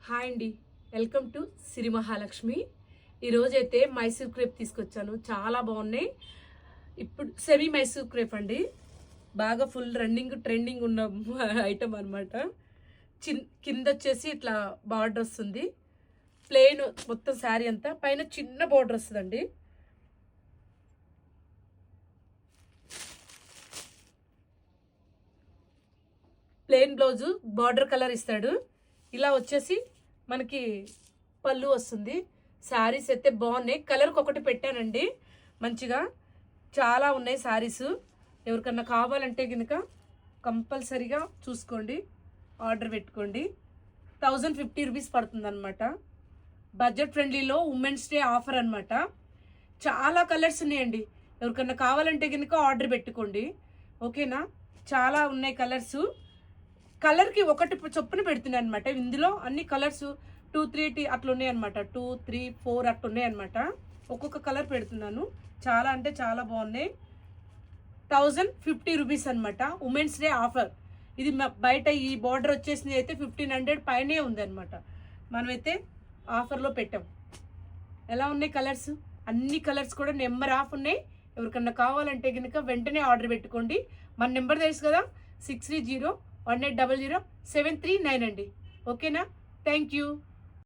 Hi అండి, welcome to సిరి మహాలక్ష్మి. ఈరోజైతే Mysore crepe తీసుకొచ్చాను. చాలా బాగున్నాయి. ఇప్పుడు సెమీ మైసూర్ క్రేప్ అండి. బాగా ఫుల్ ట్రెండింగ్ ఉన్న ఐటమ్ అనమాట. కింద వచ్చేసి ఇట్లా బార్డర్ వస్తుంది. ప్లెయిన్ మొత్తం శారీ అంతా, పైన చిన్న బార్డర్ వస్తుందండి. ప్లెయిన్ బ్లౌజు బార్డర్ కలర్ ఇస్తాడు. ఇలా వచ్చేసి మనకి పళ్ళు వస్తుంది. శారీస్ అయితే బాగున్నాయి. కలర్కి ఒకటి పెట్టానండి. మంచిగా చాలా ఉన్నాయి శారీస్. ఎవరికన్నా కావాలంటే కనుక కంపల్సరీగా చూసుకోండి, ఆర్డర్ పెట్టుకోండి. 1050 రూపీస్ పడుతుంది అనమాట. బడ్జెట్ ఫ్రెండ్లీలో ఉమెన్స్ డే ఆఫర్ అనమాట. చాలా కలర్స్ ఉన్నాయండి. ఎవరికన్నా కావాలంటే కనుక ఆర్డర్ పెట్టుకోండి, ఓకేనా. చాలా ఉన్నాయి కలర్స్. కలర్కి ఒకటి చొప్పున పెడుతున్నాయి అనమాట. ఇందులో అన్ని కలర్స్ 2, 3 అట్లా ఉన్నాయి అనమాట. 2, 3, 4 అట్లా ఉన్నాయి అనమాట. ఒక్కొక్క కలర్ పెడుతున్నాను. చాలా అంటే చాలా బాగున్నాయి. 1050 రూపీస్ అనమాట. ఉమెన్స్ డే ఆఫర్ ఇది. బయట ఈ బార్డర్ వచ్చేసింది అయితే 1500 పైనే ఉందన్నమాట. మనమైతే ఆఫర్లో పెట్టాం. ఎలా ఉన్నాయి కలర్స్? అన్ని కలర్స్ కూడా నెంబర్ ఆఫ్ ఉన్నాయి. ఎవరికన్నా కావాలంటే కనుక వెంటనే ఆర్డర్ పెట్టుకోండి. మన నెంబర్ తెలుసు కదా, 6301800739 అండి. ఓకేనా. Thank you.